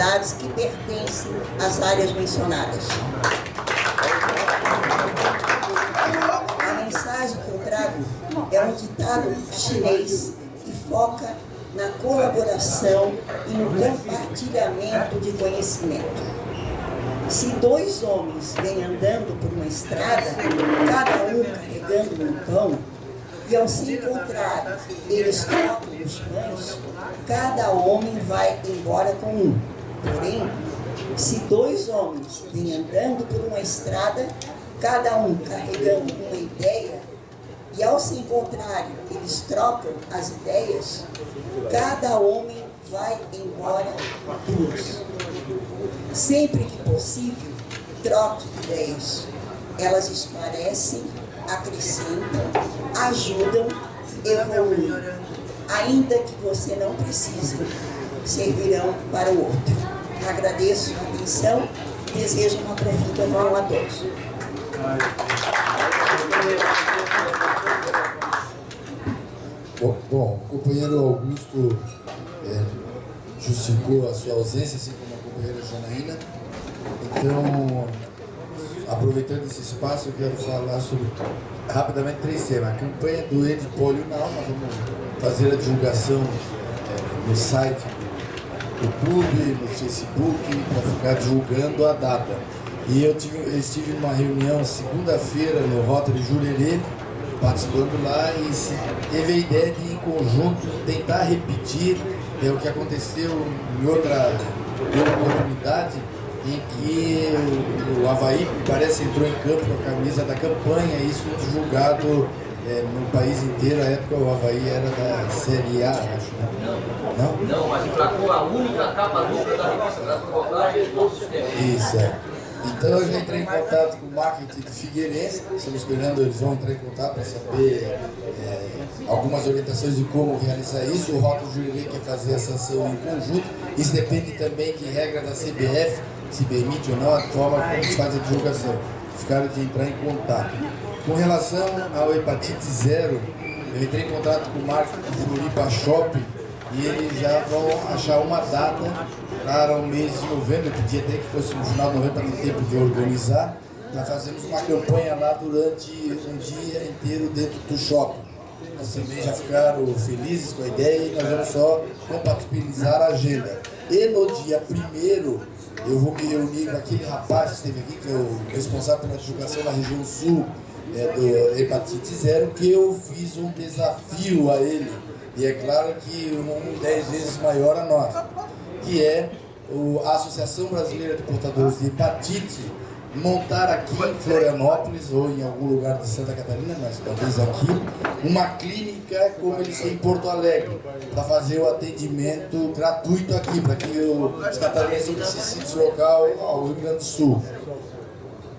atividades que pertencem às áreas mencionadas. A mensagem que eu trago é um ditado chinês e foca na colaboração e no compartilhamento de conhecimento. Se dois homens vêm andando por uma estrada, cada um carregando um pão, e ao se encontrar, eles trocam os pães, cada homem vai embora com um. Porém, se dois homens vêm andando por uma estrada, cada um carregando uma ideia, e ao se encontrarem, eles trocam as ideias, cada homem vai embora com duas. Sempre que possível, troque ideias. Elas esclarecem, acrescentam, ajudam, evoluem. Ainda que você não precise, servirão para o outro. Agradeço a atenção e desejo uma profunda reunião a todos. Bom, o companheiro Augusto justificou a sua ausência, assim como a companheira Janaína. Então, aproveitando esse espaço, eu quero falar sobre, rapidamente, 3 temas. A campanha do Ed Polio Now, nós vamos fazer a divulgação no site do clube, no Facebook, para ficar divulgando a data. E eu estive numa reunião segunda-feira no Rotary Jurerê, participando lá, e teve a ideia de, em conjunto, tentar repetir o que aconteceu em outra oportunidade, em que o Avaí, parece, entrou em campo com a camisa da campanha, isso divulgado no país inteiro. Na época o Avaí era da Série A, acho, né? Não, mas emplacou a única capa dupla da revista da reportagem de todos os tempos. Isso, Então eu já entrei em contato com o marketing de Figueirense, estamos esperando, eles vão entrar em contato para saber algumas orientações de como realizar isso. O Rotary Jurerê quer fazer essa ação em conjunto. Isso depende também de regra da CBF, se permite ou não a forma como se faz a divulgação. Ficaram de entrar em contato. Com relação ao hepatite zero, eu entrei em contato com o marketing do Floripa Shopping e eles já vão achar uma data para o mês de novembro. Eu pedi até que fosse no final de novembro para ter tempo de organizar. Nós fazemos uma campanha lá durante um dia inteiro dentro do shopping. Nós também já ficaram felizes com a ideia e nós vamos só compatibilizar a agenda. E no dia 1º eu vou me reunir com aquele rapaz que esteve aqui, que é o responsável pela divulgação na região sul do hepatite zero, que eu fiz um desafio a ele. E é claro que um 10 vezes maior a nós, que é a Associação Brasileira de Portadores de Hepatite montar aqui em Florianópolis ou em algum lugar de Santa Catarina, mas talvez aqui, uma clínica como eles têm em Porto Alegre, para fazer o atendimento gratuito aqui, para que os catarinenses não precisem se deslocar ao Rio Grande do Sul.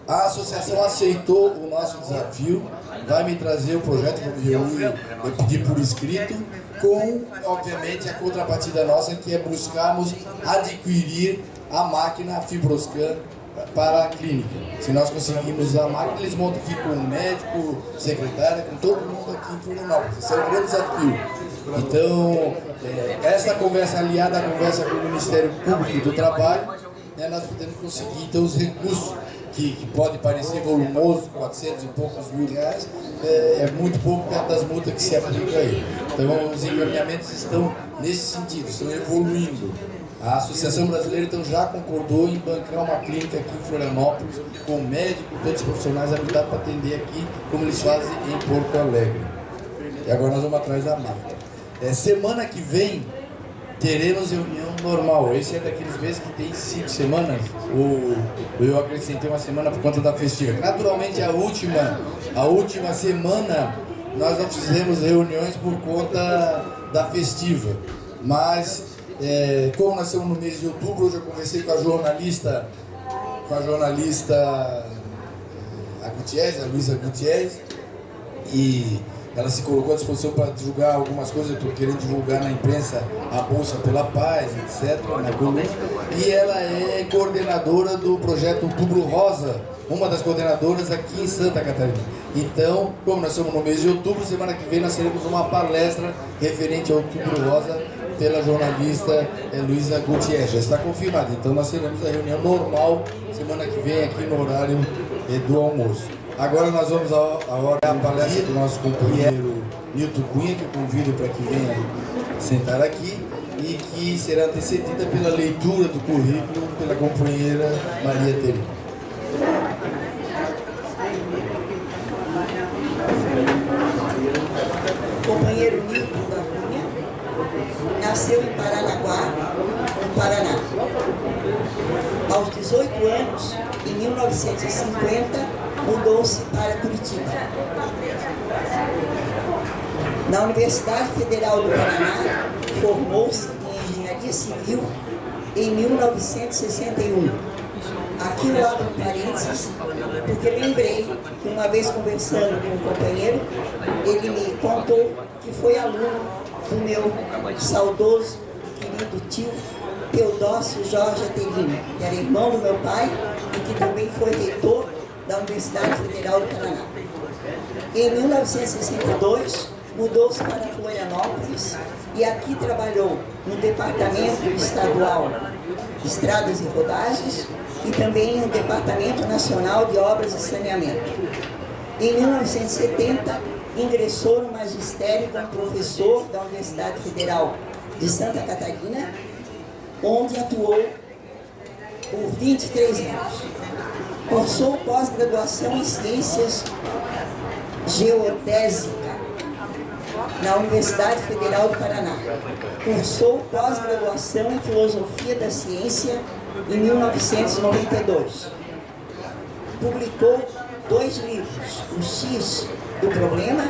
A associação aceitou o nosso desafio, vai me trazer o projeto, vou me reunir, eu pedi por escrito, com, obviamente, a contrapartida nossa, que é buscarmos adquirir a máquina Fibroscan para a clínica. Se nós conseguirmos a máquina, eles montam aqui com o médico, secretária, com todo mundo aqui em Florianópolis. Esse é um grande desafio. Então, essa conversa aliada à conversa com o Ministério Público do Trabalho, nós podemos conseguir, então, os recursos que pode parecer volumoso, 400 e poucos mil reais, é muito pouco perto das multas que se aplicam aí. Então, os encaminhamentos estão nesse sentido, estão evoluindo. A Associação Brasileira, então, já concordou em bancar uma clínica aqui em Florianópolis, com médico, todos os profissionais habilitados para atender aqui, como eles fazem em Porto Alegre. E agora nós vamos atrás da marca. Semana que vem, teremos reunião normal. Esse é daqueles meses que tem 5 semanas. Eu acrescentei uma semana por conta da festiva. Naturalmente, a última semana, nós não fizemos reuniões por conta da festiva. Mas, como nós estamos no mês de outubro, hoje eu conversei com a jornalista a Gutierrez, a Luísa Gutierrez, e ela se colocou à disposição para divulgar algumas coisas. Eu estou querendo divulgar na imprensa a Bolsa pela Paz, etc., na coluna. E ela é coordenadora do projeto Outubro Rosa, uma das coordenadoras aqui em Santa Catarina. Então, como nós estamos no mês de outubro, semana que vem nós teremos uma palestra referente ao Outubro Rosa pela jornalista Luísa Gutierrez. Já está confirmado, então nós teremos a reunião normal semana que vem aqui no horário do almoço. Agora nós vamos à palestra do nosso companheiro Nilton Cunha, que eu convido para que venha sentar aqui, e que será antecedida pela leitura do currículo pela companheira Maria Terina. O companheiro Nilton da Cunha nasceu em Paranaguá, no Paraná. Aos 18 anos, em 1950, mudou-se para Curitiba. Na Universidade Federal do Paraná, formou-se em Engenharia Civil em 1961. Aqui eu abro um parênteses, porque lembrei que uma vez conversando com um companheiro, ele me contou que foi aluno do meu saudoso e querido tio Teodócio Jorge Aterino, que era irmão do meu pai e que também foi reitor da Universidade Federal do Paraná. Em 1962, mudou-se para Florianópolis e aqui trabalhou no Departamento Estadual de Estradas e Rodagens e também no Departamento Nacional de Obras e Saneamento. Em 1970, ingressou no magistério como professor da Universidade Federal de Santa Catarina, onde atuou por 23 anos. Cursou pós-graduação em Ciências Geodésicas na Universidade Federal do Paraná. Cursou pós-graduação em Filosofia da Ciência em 1992. Publicou 2 livros, O X do Problema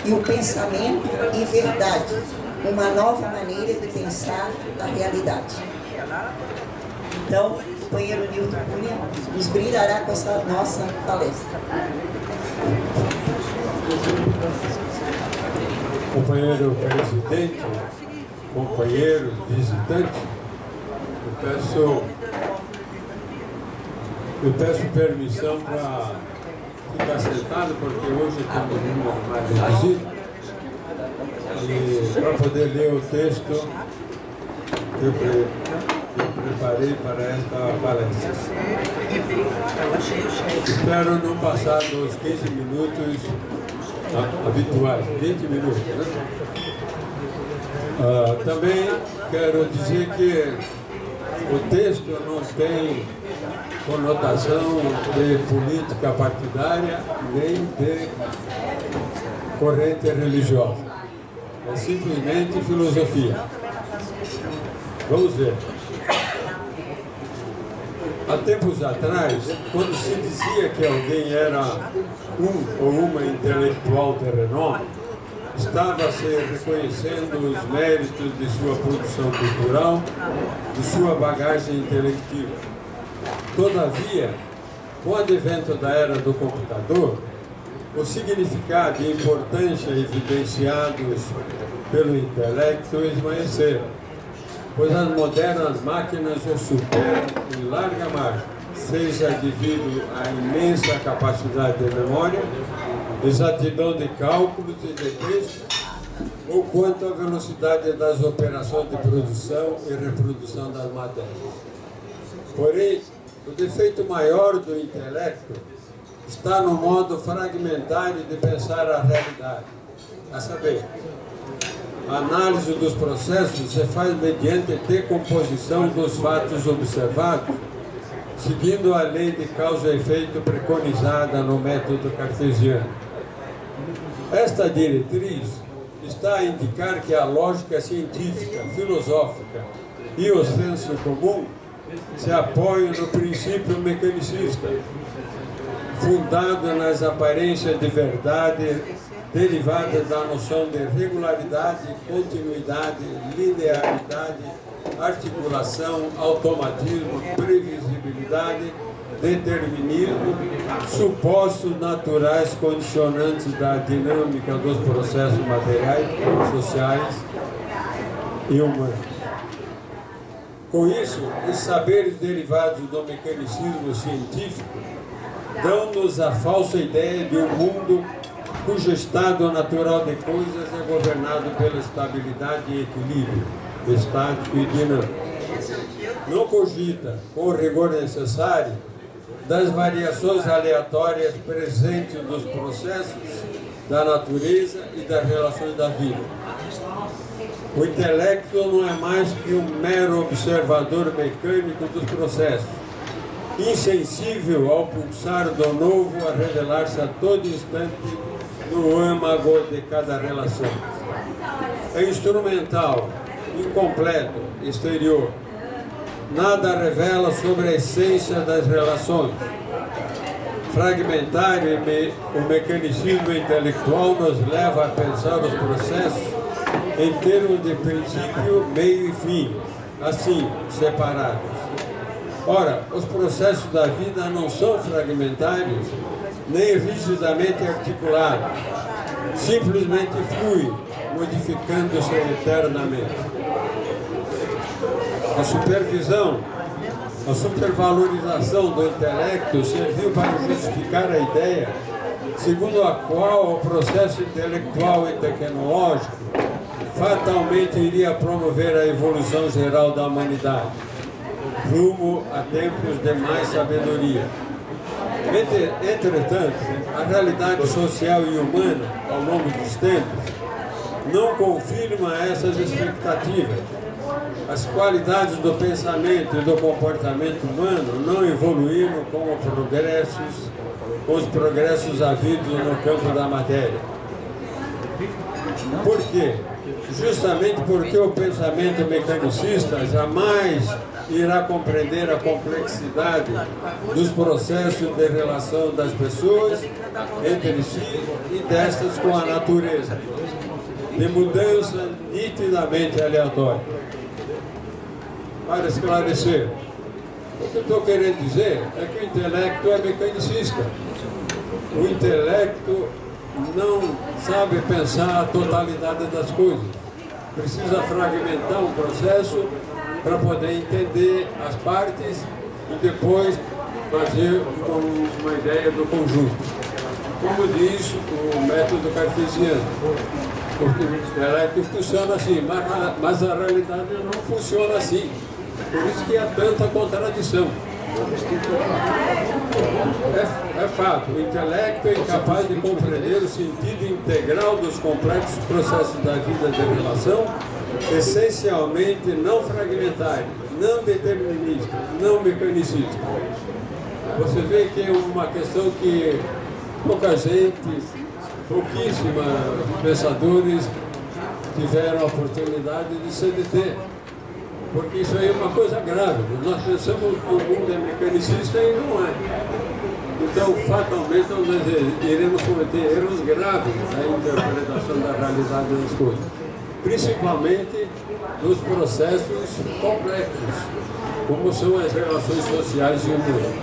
e O Pensamento e Verdade, uma nova maneira de pensar a realidade. Então, o companheiro Nilton Cunha nos brindará com essa nossa palestra. Companheiro presidente, companheiros, visitantes, eu peço permissão para ficar sentado, porque hoje temos um número mais reduzido, e para poder ler o texto que eu preparei para esta palestra. Espero não passar dos 15 minutos habituais, 20 minutos, né? Também quero dizer que o texto não tem conotação de política partidária nem de corrente religiosa. É simplesmente filosofia. Vamos ver. Há tempos atrás, quando se dizia que alguém era um ou uma intelectual de renome, estava-se reconhecendo os méritos de sua produção cultural, de sua bagagem intelectiva. Todavia, com o advento da era do computador, o significado e importância evidenciados pelo intelecto esmaeceram, pois as modernas máquinas o superam em larga margem, seja devido à imensa capacidade de memória, exatidão de cálculos e de texto, ou quanto à velocidade das operações de produção e reprodução das matérias. Porém, o defeito maior do intelecto está no modo fragmentário de pensar a realidade, a saber, a análise dos processos se faz mediante decomposição dos fatos observados, seguindo a lei de causa e efeito preconizada no método cartesiano. Esta diretriz está a indicar que a lógica científica, filosófica e o senso comum se apoiam no princípio mecanicista, fundado nas aparências de verdade derivadas da noção de regularidade, continuidade, linearidade, articulação, automatismo, previsibilidade, determinismo, supostos naturais condicionantes da dinâmica dos processos materiais, sociais e humanos. Com isso, os saberes derivados do mecanicismo científico dão-nos a falsa ideia de um mundo cujo estado natural de coisas é governado pela estabilidade e equilíbrio, estático e dinâmico. Não cogita, com o rigor necessário, das variações aleatórias presentes nos processos da natureza e das relações da vida. O intelecto não é mais que um mero observador mecânico dos processos, insensível ao pulsar do novo a revelar-se a todo instante no âmago de cada relação. É instrumental, incompleto, exterior. Nada revela sobre a essência das relações. Fragmentário o mecanicismo intelectual nos leva a pensar os processos em termos de princípio, meio e fim, assim, separados. Ora, os processos da vida não são fragmentários, nem rigidamente articulados. Simplesmente fluem, modificando-se eternamente. A supervisão, a supervalorização do intelecto serviu para justificar a ideia segundo a qual o processo intelectual e tecnológico fatalmente iria promover a evolução geral da humanidade, rumo a tempos de mais sabedoria. Entretanto, a realidade social e humana, ao longo dos tempos, não confirma essas expectativas. As qualidades do pensamento e do comportamento humano não evoluíram com os progressos havidos no campo da matéria. Por quê? Justamente porque o pensamento mecanicista jamais irá compreender a complexidade dos processos de relação das pessoas entre si e destas com a natureza, de mudança nitidamente aleatória. Para esclarecer, o que eu estou querendo dizer é que o intelecto é mecanicista. O intelecto não sabe pensar a totalidade das coisas. Precisa fragmentar um processo para poder entender as partes e depois fazer uma ideia do conjunto. Como diz o método cartesiano, o intelecto funciona assim, mas a realidade não funciona assim. Por isso que há tanta contradição. É fato, o intelecto é incapaz de compreender o sentido integral dos complexos processos da vida de relação, essencialmente não fragmentário, não determinista, não mecanicista. Você vê que é uma questão que pouca gente, pouquíssimos pensadores tiveram a oportunidade de se deter. Porque isso aí é uma coisa grave. Nós pensamos que o mundo é mecanicista e não é. Então, fatalmente, nós iremos cometer erros graves na interpretação da realidade das coisas. Principalmente nos processos complexos, como são as relações sociais e humanas.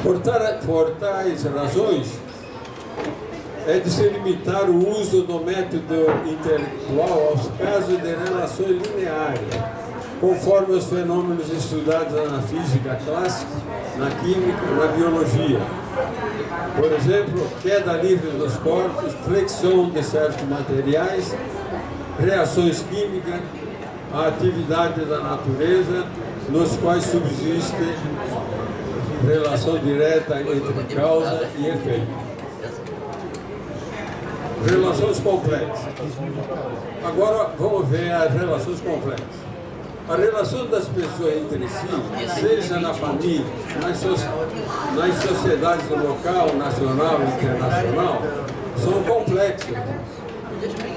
Por tais razões, é de se limitar o uso do método intelectual aos casos de relações lineares, conforme os fenômenos estudados na física clássica, na química, na biologia. Por exemplo, queda livre dos corpos, flexão de certos materiais, reações químicas, a atividade da natureza, nos quais subsiste relação direta entre causa e efeito. Relações complexas. Agora vamos ver as relações complexas. A relação das pessoas entre si, seja na família, nas sociedades local, nacional e internacional, são complexas.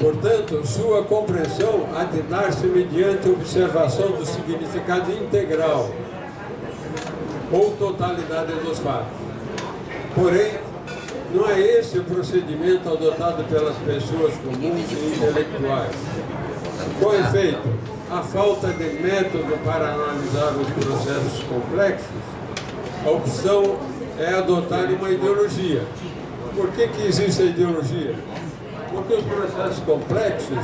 Portanto, sua compreensão há de dar-se mediante observação do significado integral ou totalidade dos fatos. Porém, não é esse o procedimento adotado pelas pessoas comuns e intelectuais. Com efeito, a falta de método para analisar os processos complexos, a opção é adotar uma ideologia. Por que existe a ideologia? Porque os processos complexos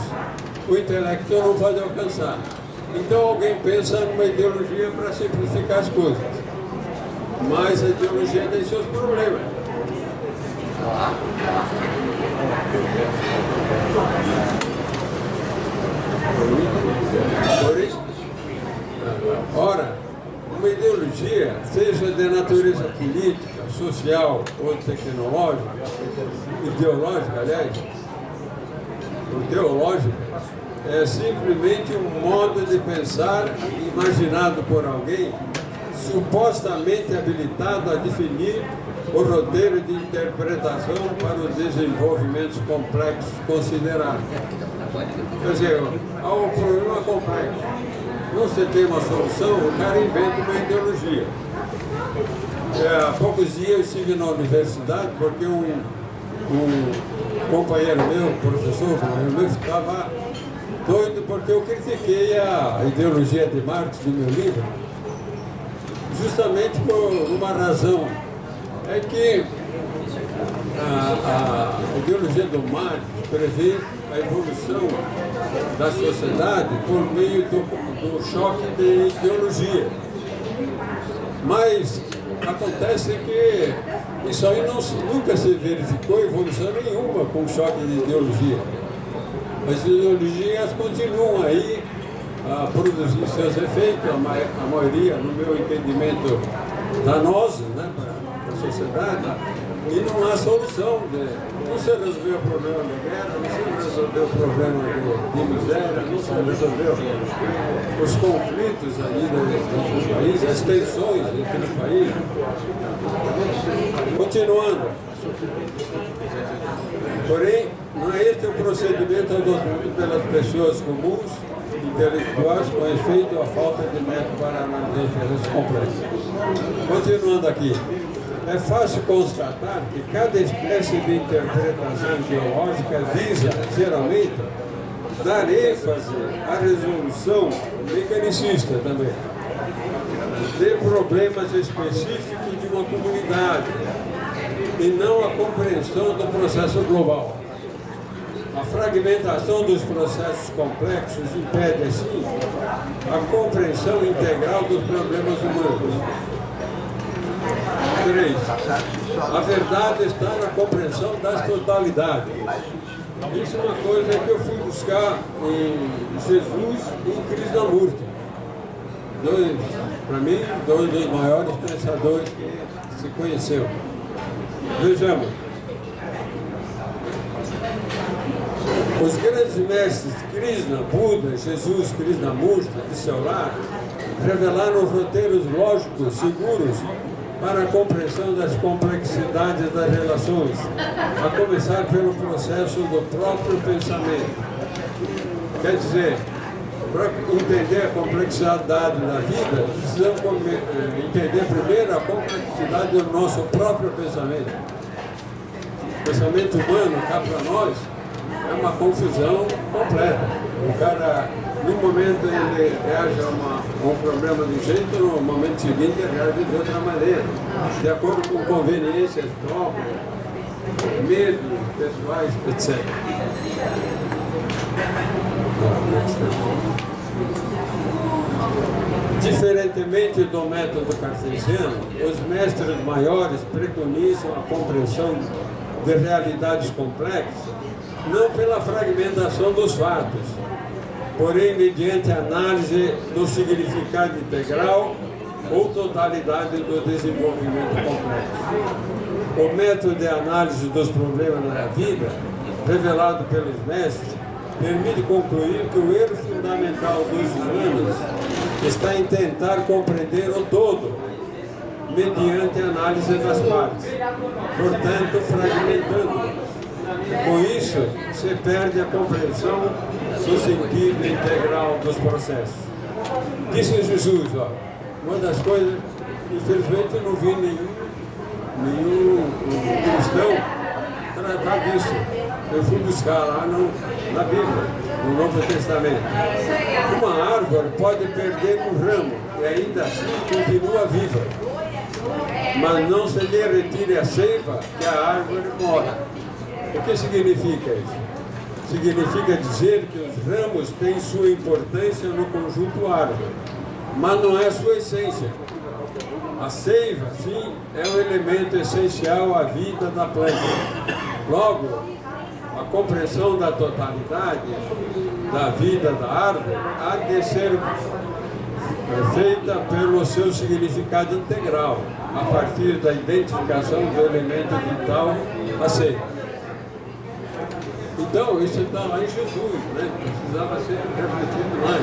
o intelecto não pode alcançar. Então alguém pensa numa ideologia para simplificar as coisas. Mas a ideologia tem seus problemas. Porém, ora, uma ideologia, seja de natureza política, social ou tecnológica, ideológica, aliás, ou teológica, é simplesmente um modo de pensar imaginado por alguém supostamente habilitado a definir o roteiro de interpretação para os desenvolvimentos complexos considerados. Quer dizer, há um problema complexo. Não se tem uma solução, o cara inventa uma ideologia. Há poucos dias eu estive na universidade porque um companheiro meu, professor, meu, estava doido porque eu critiquei a ideologia de Marx do meu livro, justamente por uma razão. É que a ideologia do Marx prevê a evolução da sociedade por meio do choque de ideologia. Mas acontece que isso aí nunca se verificou evolução nenhuma com choque de ideologia. As ideologias continuam aí a produzir seus efeitos, a maioria, no meu entendimento, danosos, né, para a sociedade, e não há solução. Não se resolveu o problema da guerra, não se resolveu o problema de miséria, não se resolveu os conflitos aí entre os países, as tensões entre os países. Continuando. Porém, não é este o procedimento adotado pelas pessoas comuns, intelectuais, com efeito a falta de método para analisar os complexos. Continuando aqui. É fácil constatar que cada espécie de interpretação ideológica visa, geralmente, dar ênfase à resolução mecanicista também de problemas específicos de uma comunidade e não a compreensão do processo global. A fragmentação dos processos complexos impede, assim, a compreensão integral dos problemas humanos. 3. A verdade está na compreensão das totalidades. Isso é uma coisa que eu fui buscar em Jesus e em Krishnamurti. Para mim, dois dos maiores pensadores que se conheceu. Vejamos. Os grandes mestres Krishna, Buda, Jesus, Krishnamurti, de seu lado, revelaram roteiros lógicos seguros para a compreensão das complexidades das relações, a começar pelo processo do próprio pensamento. Quer dizer, para entender a complexidade da vida, precisamos entender primeiro a complexidade do nosso próprio pensamento. O pensamento humano, cá para nós, é uma confusão completa. O cara, no momento ele reage a um problema de um jeito, no momento seguinte ele reage de outra maneira, de acordo com conveniências próprias, medos pessoais, etc. Diferentemente do método cartesiano, os mestres maiores preconizam a compreensão de realidades complexas não pela fragmentação dos fatos, porém mediante a análise do significado integral ou totalidade do desenvolvimento complexo. O método de análise dos problemas da vida, revelado pelos mestres, permite concluir que o erro fundamental dos humanos está em tentar compreender o todo, mediante a análise das partes, portanto fragmentando. Com isso, se perde a compreensão do sentido integral dos processos. Disse Jesus, ó, uma das coisas, infelizmente eu não vi nenhum cristão tratar disso. Eu fui buscar lá na Bíblia, no Novo Testamento. Uma árvore pode perder um ramo e ainda assim continua viva, mas não se lhe retire a seiva que a árvore morre. O que significa isso? Significa dizer que os ramos têm sua importância no conjunto árvore, mas não é a sua essência. A seiva, sim, é um elemento essencial à vida da planta. Logo, a compreensão da totalidade da vida da árvore há de ser feita pelo seu significado integral, a partir da identificação do elemento vital aceito. Então, isso está lá em Jesus, né? Precisava ser refletido mais.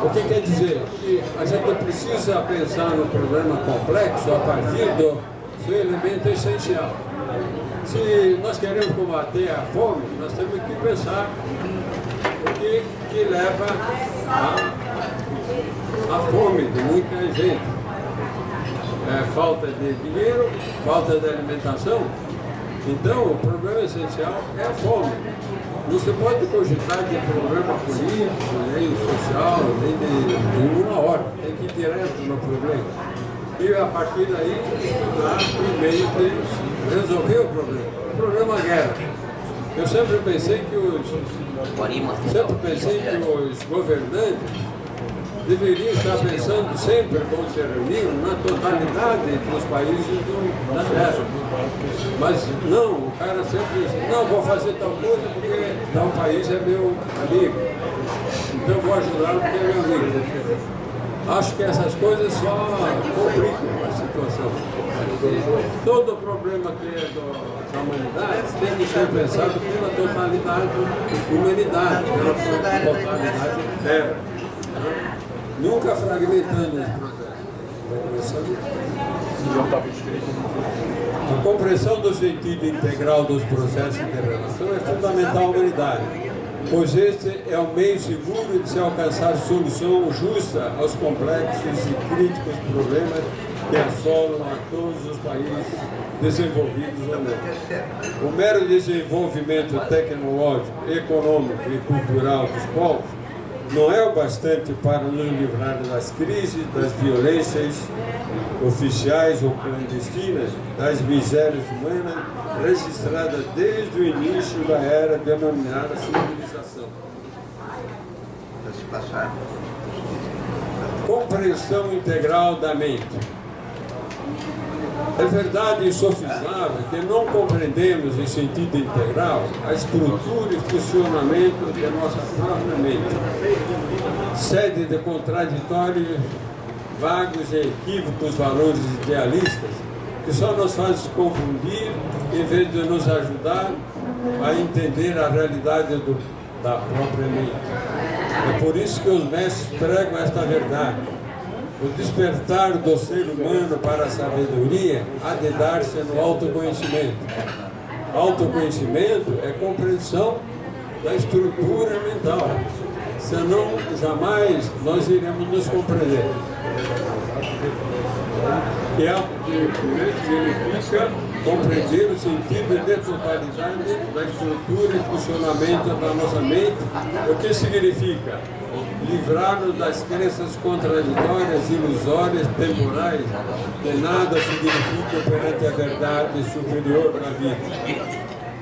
O que quer dizer? Que a gente precisa pensar no problema complexo a partir do seu elemento essencial. Se nós queremos combater a fome, nós temos que pensar o que leva a fome de muita gente. Falta de dinheiro, falta de alimentação. Então, o problema essencial é a fome. Não se pode cogitar de problema político, nem social, nem de nenhuma ordem. Tem que ir direto no problema. E a partir daí, estudar o meio de resolver o problema. O problema é a guerra. Eu sempre pensei que os governantes deveriam estar pensando sempre, quando se reuniam, na totalidade dos países da Terra. Mas não, o cara sempre diz, não, vou fazer tal coisa porque tal país é meu amigo. Então eu vou ajudar porque é meu amigo. Acho que essas coisas só complicam a situação. Todo problema que é da humanidade tem que ser pensado pela totalidade da humanidade, pela totalidade Terra. Nunca fragmentando os processos. A compreensão do sentido integral dos processos de relação é fundamental à humanidade, pois este é o meio seguro de se alcançar solução justa aos complexos e críticos problemas que assolam a todos os países desenvolvidos ou não. O mero desenvolvimento tecnológico, econômico e cultural dos povos não é o bastante para nos livrar das crises, das violências oficiais ou clandestinas, das misérias humanas registradas desde o início da era denominada civilização. Compreensão integral da mente. É verdade insofismável que não compreendemos em sentido integral a estrutura e funcionamento de nossa própria mente, sede de contraditórios, vagos e equívocos valores idealistas que só nos fazem confundir em vez de nos ajudar a entender a realidade da própria mente. É por isso que os mestres pregam esta verdade. O despertar do ser humano para a sabedoria há de dar-se no autoconhecimento. Autoconhecimento é compreensão da estrutura mental. Senão, jamais nós iremos nos compreender. E autoconhecimento significa compreender o sentido de totalidade da estrutura e funcionamento da nossa mente, o que significa livrar-nos das crenças contraditórias, ilusórias, temporais, que nada significam perante a verdade superior da vida.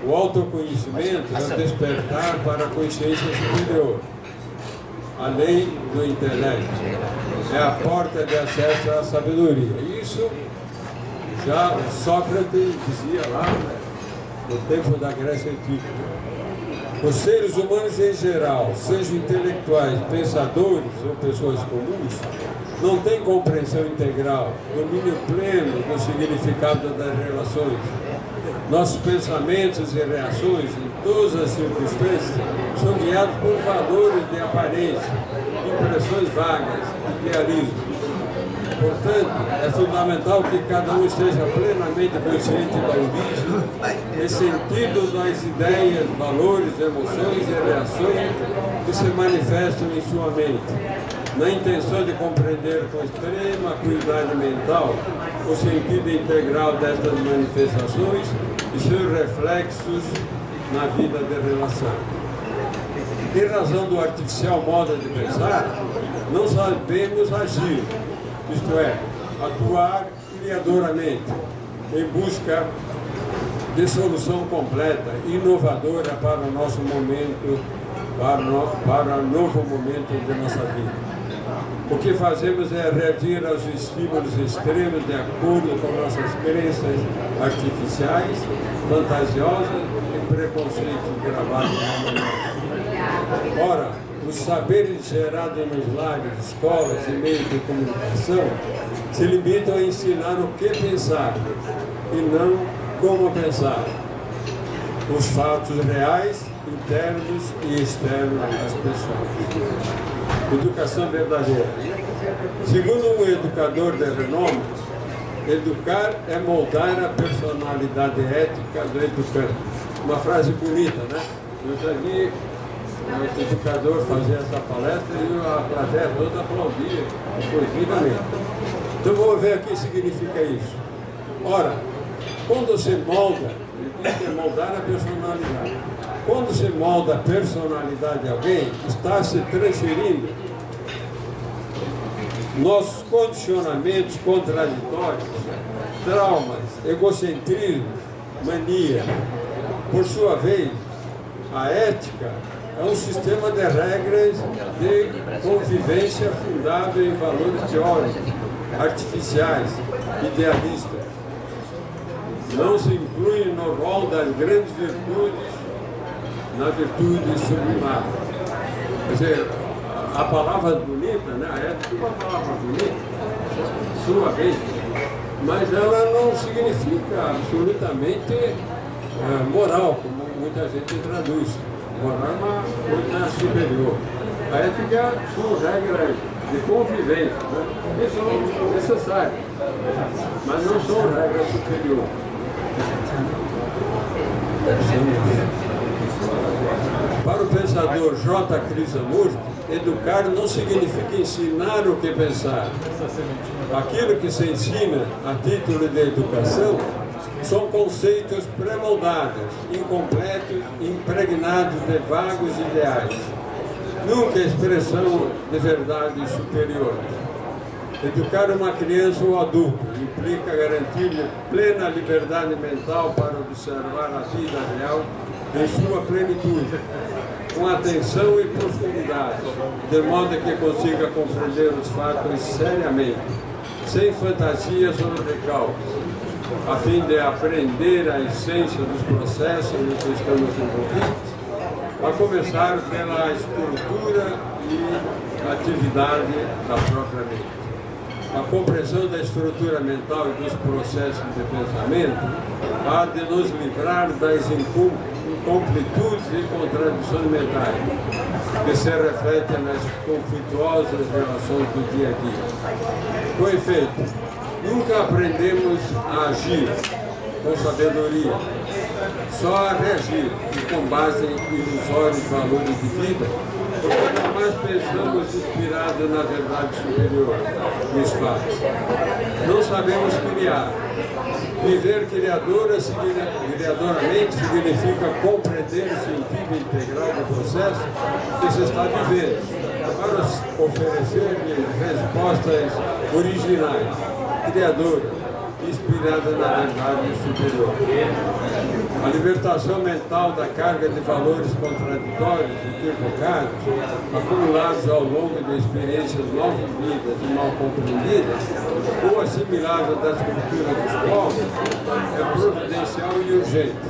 O autoconhecimento é o despertar para a consciência superior, além do intelecto. É a porta de acesso à sabedoria. Isso já Sócrates dizia lá no tempo da Grécia Antiga. Os seres humanos em geral, sejam intelectuais, pensadores ou pessoas comuns, não têm compreensão integral, domínio pleno do significado das relações. Nossos pensamentos e reações, em todas as circunstâncias, são guiados por valores de aparência, impressões vagas, idealismo. Portanto, é fundamental que cada um esteja plenamente consciente da origem e sentido das ideias, valores, emoções e reações que se manifestam em sua mente, na intenção de compreender com extrema acuidade mental o sentido integral destas manifestações e seus reflexos na vida de relação. Em razão do artificial modo de pensar, não sabemos agir, isto é, atuar criadoramente, em busca de solução completa, inovadora para o nosso momento, para o novo momento de nossa vida. O que fazemos é reagir aos estímulos extremos de acordo com nossas crenças artificiais, fantasiosas e preconceitos gravados na mente. Ora, os saberes gerados nos lares, escolas e meios de comunicação se limitam a ensinar o que pensar e não como pensar. Os fatos reais, internos e externos das pessoas. Educação verdadeira. Segundo um educador de renome, educar é moldar a personalidade ética do educando. Uma frase bonita, né? Eu já vi o educador fazer essa palestra e a plateia toda aplaudia exclusivamente. Então vamos ver o que significa isso. Ora, quando se molda, ele diz que é moldar a personalidade. Quando se molda a personalidade de alguém, está se transferindo nossos condicionamentos contraditórios, traumas, egocentrismo, mania. Por sua vez, a ética é um sistema de regras de convivência fundado em valores teóricos, artificiais, idealistas. Não se inclui no rol das grandes virtudes, na virtude sublimada. Quer dizer, a palavra bonita, né? A ética é uma palavra bonita, sua vez, mas ela não significa absolutamente moral, como muita gente traduz. Moral é uma coisa superior. A ética são regras de convivência, né? Que são necessárias, mas não são regras superiores. Para o pensador J. Krishnamurti, educar não significa ensinar o que pensar. Aquilo que se ensina a título de educação são conceitos pré-moldados, incompletos, impregnados de vagos ideais. Nunca expressão de verdade superior. Educar uma criança ou adulto implica garantir-lhe plena liberdade mental para observar a vida real em sua plenitude, com atenção e profundidade, de modo que consiga compreender os fatos seriamente, sem fantasias ou recalques, a fim de aprender a essência dos processos em que estamos envolvidos, a começar pela estrutura e atividade da própria mente. A compreensão da estrutura mental e dos processos de pensamento há de nos livrar das incompletudes e contradições mentais que se refletem nas conflituosas relações do dia a dia. Com efeito, nunca aprendemos a agir com sabedoria, só a reagir e com base em ilusórios valores de vida, porque jamais pensamos inspirados na verdade superior dos fatos. Não sabemos criar. Viver criadoramente significa compreender o sentido integral do processo que se está vivendo, para oferecer respostas originais, criadoras, inspiradas na verdade superior. A libertação mental da carga de valores contraditórios e equivocados, acumulados ao longo de experiências mal vividas e mal compreendidas, ou assimiladas das culturas dos povos, é providencial e urgente,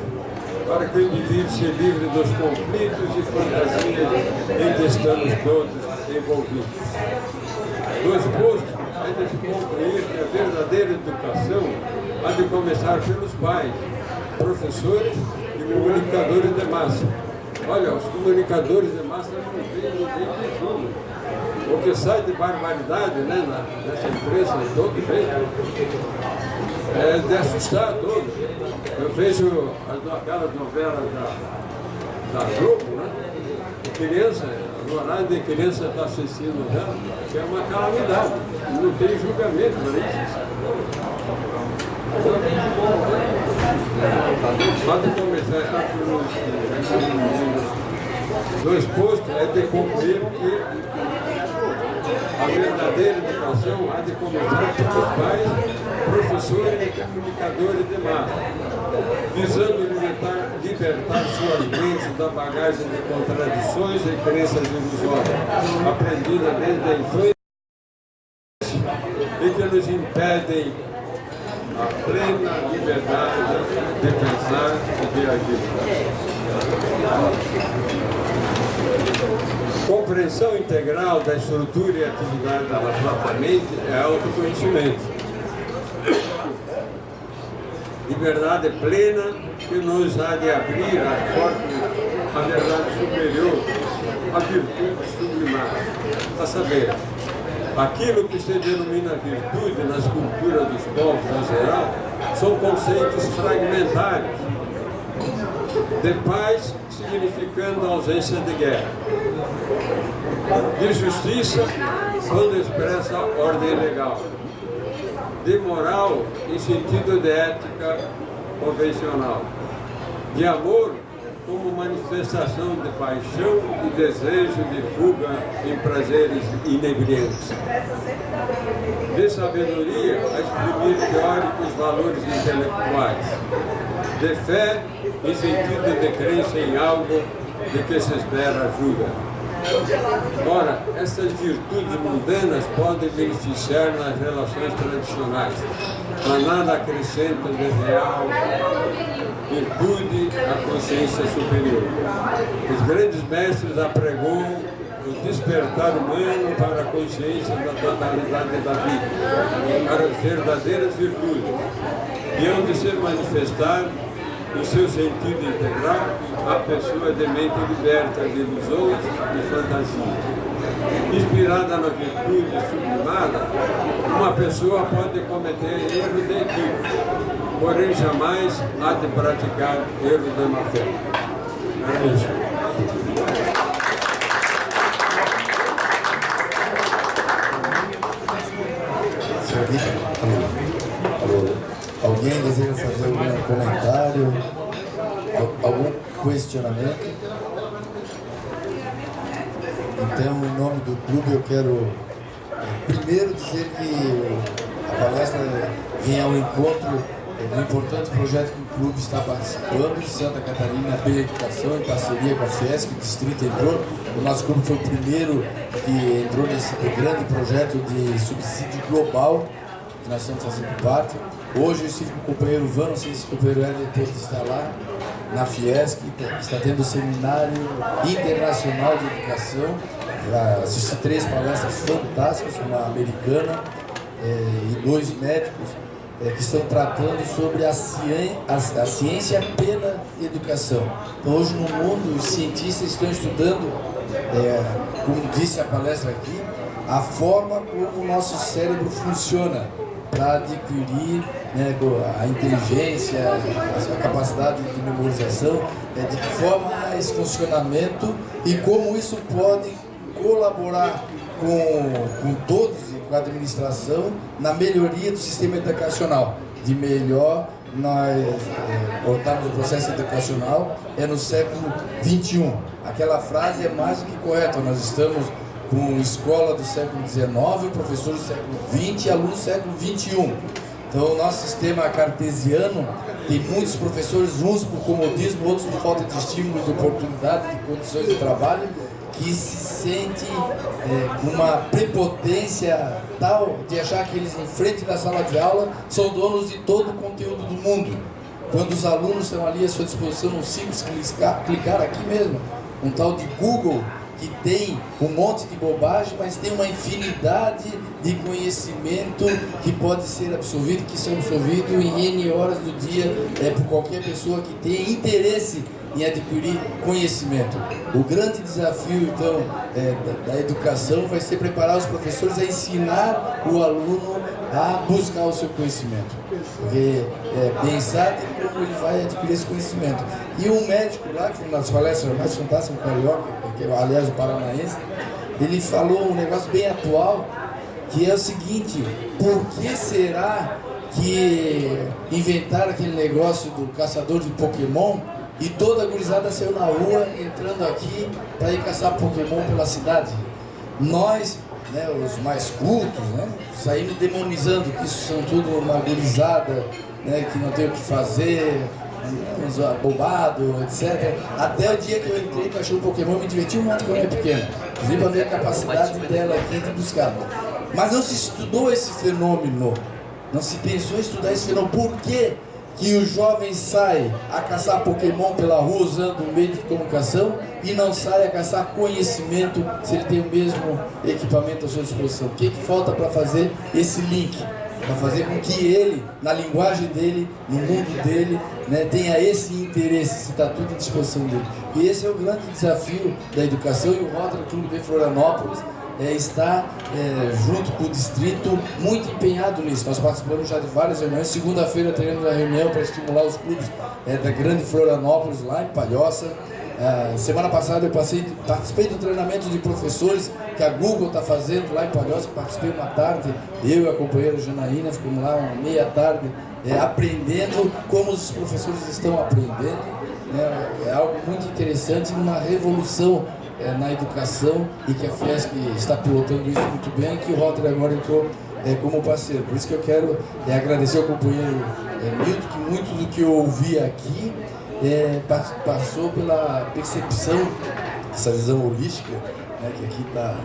para que o indivíduo se livre dos conflitos e fantasias em que estamos todos envolvidos. Do exposto, é de se concluir que a verdadeira educação há de começar pelos pais, professores e comunicadores de massa. Olha, os comunicadores de massa não veem ninguém que tudo. O que sai de barbaridade, né, nessa imprensa de todo jeito, é de assustar todos. Eu vejo aquelas novelas da Globo, né? Criança, no horário de criança está assistindo ela, que é uma calamidade. Não tem julgamento para isso. Pode começar do exposto é de concluir que a verdadeira educação há de começar pelos pais, professores e comunicadores de massa, visando libertar suas mentes da bagagem de contradições e crenças ilusórias, aprendidas desde a infância e que nos impedem a plena liberdade de pensar e de agir. Compreensão integral da estrutura e atividade da própria mente é autoconhecimento. Liberdade plena que nos há de abrir as portas à verdade superior, à virtude sublimada. A saber, aquilo que se denomina virtude nas culturas dos povos em geral são conceitos fragmentários. De paz significando ausência de guerra. De justiça, quando expressa ordem legal. De moral, em sentido de ética convencional. De amor, como manifestação de paixão e desejo de fuga em prazeres inebriantes. De sabedoria, a exprimir teóricos valores intelectuais. De fé, em sentido de crença em algo de que se espera ajuda. Ora, essas virtudes mundanas podem beneficiar nas relações tradicionais, mas nada acrescentam de real virtude à consciência superior. Os grandes mestres apregoam o despertar humano para a consciência da totalidade da vida, para as verdadeiras virtudes, e hão de se manifestar no seu sentido integral a pessoa de mente liberta de ilusões e fantasia. Inspirada na virtude sublimada, uma pessoa pode cometer erro de equívoco, porém jamais há de praticar erro de má fé. É isso. Alguém deseja fazer algum comentário, algum questionamento? Então, em nome do clube, eu quero primeiro dizer que a palestra vem ao encontro do importante projeto que o clube está participando, Santa Catarina Bela Educação, em parceria com a Fiesc, o distrito entrou. O nosso clube foi o primeiro que entrou nesse grande projeto de subsídio global, que nós estamos fazendo parte. Hoje eu estive com o companheiro Van, não sei se o companheiro Éder pode estar lá, na Fiesc, está tendo um seminário internacional de educação. Assisti 3 palestras fantásticas, uma americana e 2 médicos que estão tratando sobre a ciência pela educação. Então hoje no mundo os cientistas estão estudando, como disse a palestra aqui, a forma como o nosso cérebro funciona para adquirir a inteligência, a capacidade de memorização, de que forma é esse funcionamento e como isso pode colaborar com todos e com a administração na melhoria do sistema educacional. De melhor nós voltarmos o processo educacional no século XXI. Aquela frase é mais do que correta. Nós estamos com escola do século XIX, professores do século XX e alunos do século XXI. Então o nosso sistema cartesiano tem muitos professores, uns por comodismo, outros por falta de estímulo, de oportunidade, de condições de trabalho, que se sente com uma prepotência tal de achar que eles, em frente da sala de aula, são donos de todo o conteúdo do mundo. Quando os alunos estão ali à sua disposição, um simples clicar aqui mesmo, um tal de Google, que tem um monte de bobagem, mas tem uma infinidade de conhecimento que pode ser absorvido, que são absorvidos em N horas do dia por qualquer pessoa que tenha interesse em adquirir conhecimento. O grande desafio, então, da educação vai ser preparar os professores a ensinar o aluno a buscar o seu conhecimento. Porque pensar em como ele vai adquirir esse conhecimento. E um médico lá, que nas palestras mais fantásticas, um carioca, que é, aliás, o paranaense, ele falou um negócio bem atual, que é o seguinte: por que será que inventaram aquele negócio do caçador de Pokémon e toda a gurizada saiu na rua entrando aqui para ir caçar Pokémon pela cidade? Nós, os mais cultos, saímos demonizando que isso são tudo uma gurizada, que não tem o que fazer, uns abobados, etc. Até o dia que eu entrei para achar o Pokémon, eu me diverti muito quando eu era pequeno, inclusive para ver a capacidade dela aqui de buscar. Mas não se estudou esse fenômeno, não se pensou em estudar esse fenômeno. Por que que o jovem sai a caçar Pokémon pela rua usando um meio de comunicação e não sai a caçar conhecimento se ele tem o mesmo equipamento à sua disposição? O que falta para fazer esse link? Para fazer com que ele, na linguagem dele, no mundo dele, né, tenha esse interesse, se está tudo à disposição dele. E esse é o grande desafio da educação, e o Rotary Clube de Florianópolis está junto com o distrito muito empenhado nisso. Nós participamos já de várias reuniões. Segunda-feira teremos a reunião para estimular os clubes da grande Florianópolis, lá em Palhoça. Semana passada eu participei do treinamento de professores que a Google está fazendo lá em Palhoça. Participei uma tarde, eu e a companheira Janaína ficamos lá uma meia tarde aprendendo como os professores estão aprendendo. É algo muito interessante, uma revolução na educação, e que a Fiesc está pilotando isso muito bem, e que o Rotary agora entrou como parceiro. Por isso que eu quero agradecer ao companheiro Milton, que muito do que eu ouvi aqui passou pela percepção, essa visão holística, né, que aqui está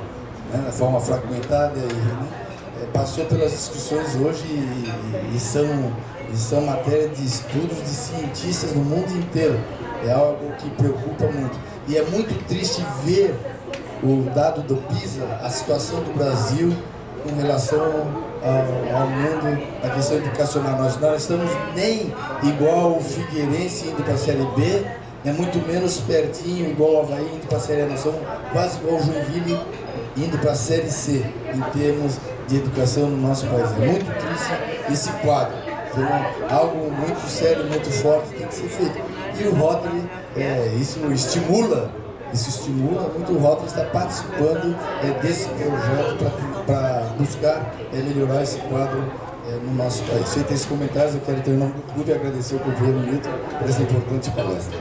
na forma fragmentada, passou pelas discussões hoje e são matéria de estudos de cientistas no mundo inteiro. É algo que preocupa muito. E é muito triste ver o dado do PISA, a situação do Brasil com relação ao mundo, na questão educacional. Nós não estamos nem igual o Figueirense indo para a Série B, muito menos pertinho, igual o Avaí indo para a Série A. Nós somos quase igual o Joinville indo para a Série C, em termos de educação no nosso país. É muito triste esse quadro. Então, algo muito sério, muito forte tem que ser feito. E o Rotary, isso estimula muito. O Rotary está participando desse projeto para buscar melhorar esse quadro no nosso país. Feito esses comentários, eu quero ter o nome do clube e agradecer ao companheiro Milton por essa importante palestra.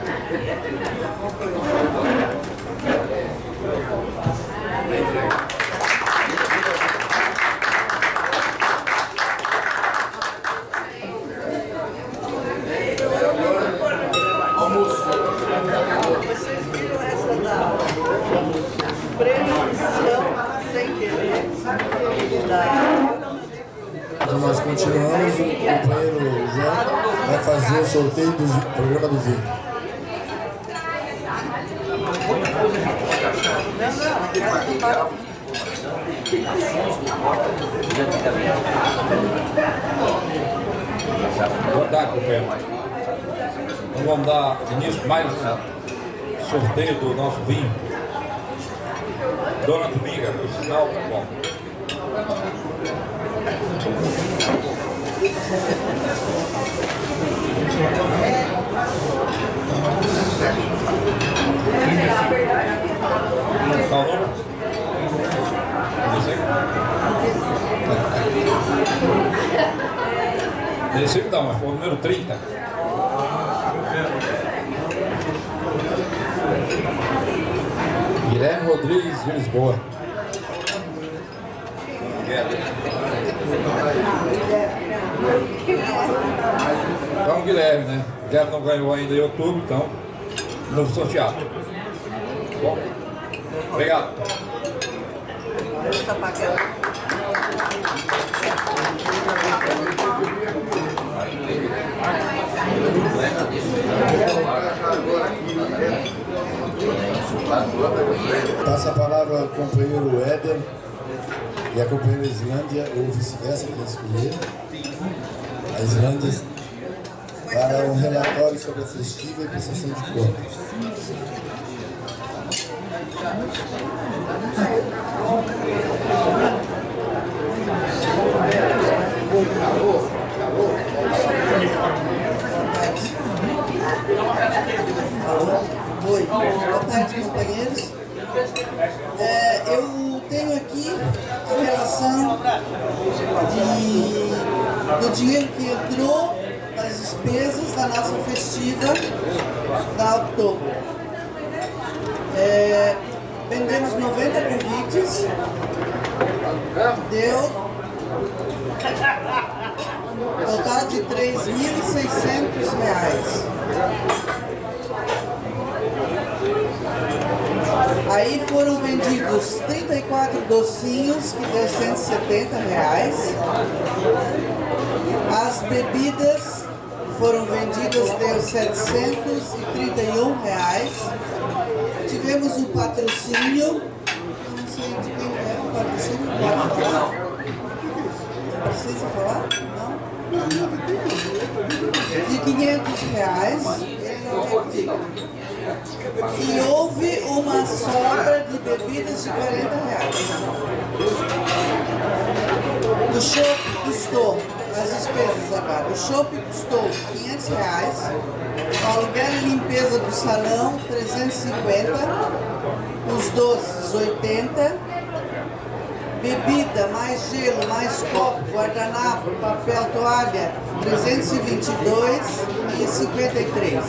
Então nós continuamos, o companheiro João vai fazer o sorteio do programa do vinho. Boa tarde, companheiro. Então vamos dar início mais um sorteio do nosso vinho. Dona Dominga, por sinal, bom. Qual o número? 16 não, mas foi o número 30. Guilherme Rodrigues de Lisboa. Então, Guilherme, né? Guilherme não ganhou ainda em outubro, então, novo sorteado. Bom, obrigado. Passa a palavra ao companheiro Éder e a companheira Islândia, ou vice-versa, que escolher. A Islândia para um relatório sobre a festiva e prestação de contas. Oi, boa tarde, companheiros. Eu tenho aqui a relação do dinheiro que entrou nas despesas da nossa festiva da outubro. Vendemos 90 convites, deu total de R$3.600. Aí foram vendidos 34 docinhos, que deu R$170. As bebidas foram vendidas deu R$ 731. Tivemos um patrocínio, eu não sei de quem é o patrocínio, pode falar? Não precisa falar? Não? De R$ 500. E houve uma sobra de bebidas de R$ 40. O chopp custou, as despesas agora, o chopp custou R$ 500, o aluguel e limpeza do salão R$ 350, os doces R$ 80, bebida, mais gelo, mais copo, guardanapo, papel, toalha, R$ 322,53.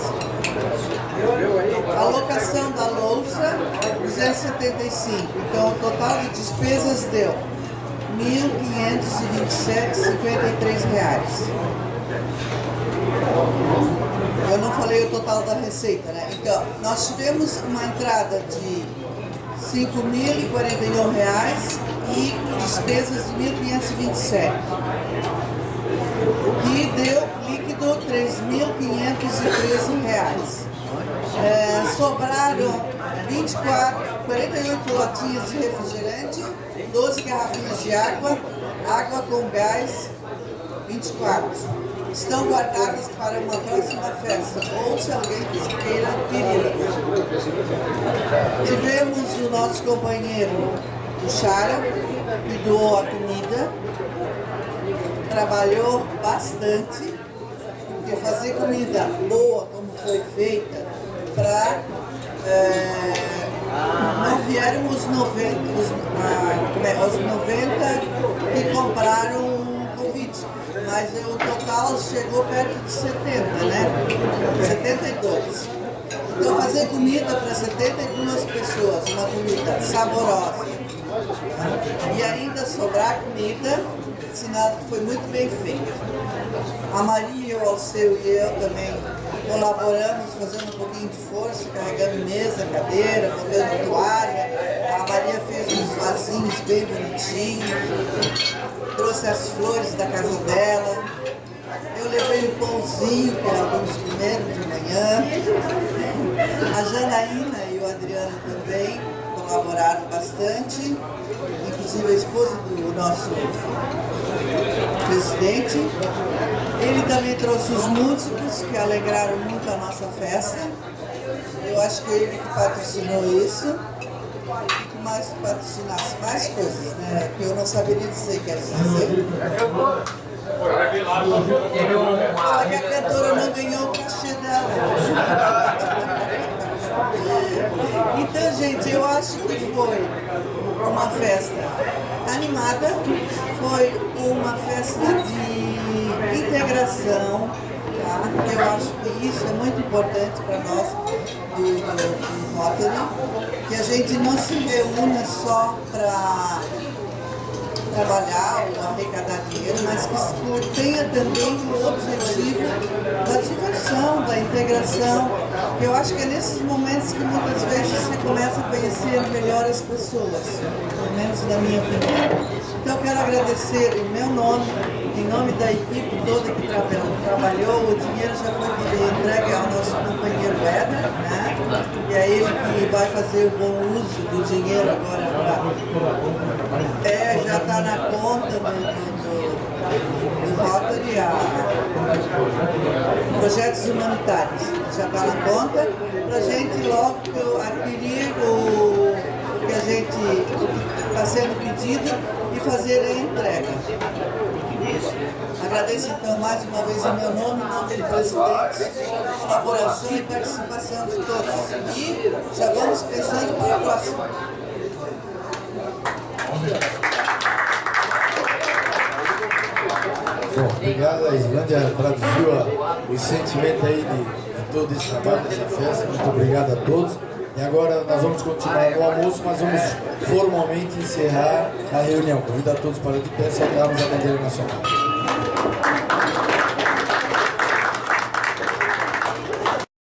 A locação da louça, R$ 275. Então, o total de despesas deu R$ 1.527,53. Eu não falei o total da receita, né? Então, nós tivemos uma entrada de R$ 5.041 e despesas de R$ 1.527, que deu líquido R$ 3.513. Sobraram 48 latinhas de refrigerante, 12 garrafinhas de água, água com gás 24. Estão guardadas para uma próxima festa, ou se alguém queira adquiri-las. Tivemos o nosso companheiro, o Chara, que doou a comida, trabalhou bastante, porque fazer comida boa, como foi feita, para não vieram os 90 que compraram um convite, mas o total chegou perto de 70, né? 72. Então fazer comida para 72 pessoas, uma comida saborosa, e ainda sobrar comida, sinal que foi muito bem feito. A Maria, o Alceu e eu também colaboramos, fazendo um pouquinho de força, carregando mesa, cadeira, botando toalha. A Maria fez uns vasinhos bem bonitinhos, trouxe as flores da casa dela. Eu levei um pãozinho que alguns comeram de manhã. A Janaína e o Adriano também colaboraram bastante, inclusive a esposa do nosso presidente. Ele também trouxe os músicos que alegraram muito a nossa festa. Eu acho que ele que patrocinou isso. E que mais patrocinasse mais coisas, né? Que eu não saberia dizer, quer dizer. Só que a cantora não ganhou o cachê dela. Então, gente, eu acho que foi uma festa animada, foi uma festa de integração, tá? Eu acho que isso é muito importante para nós do Rotary, que a gente não se reúna só para trabalhar ou arrecadar dinheiro, mas que tenha também o objetivo da diversão, da integração. Eu acho que é nesses momentos que muitas vezes você começa a conhecer melhor as pessoas, pelo menos na minha opinião. Então eu quero agradecer em meu nome, em nome da equipe toda que trabalhou. O dinheiro já foi entregue ao nosso companheiro Éder, né? E é ele que vai fazer o bom uso do dinheiro agora. Já está na conta do Rotary, projetos humanitários. Já está na conta para a gente logo adquirir o que a gente está sendo pedido e fazer a entrega. Agradeço então mais uma vez em meu nome, em nome do presidente, a colaboração e participação de todos. E já vamos pensando para a próxima. Bom, obrigado, a Islândia traduziu o sentimento aí de todo esse trabalho, dessa festa. Muito obrigado a todos. E agora nós vamos continuar no almoço, mas vamos formalmente encerrar a reunião. Convido a todos para de pé saudarmos a bandeira nacional.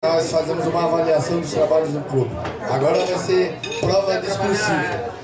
Nós fazemos uma avaliação dos trabalhos do clube. Agora vai ser prova discursiva.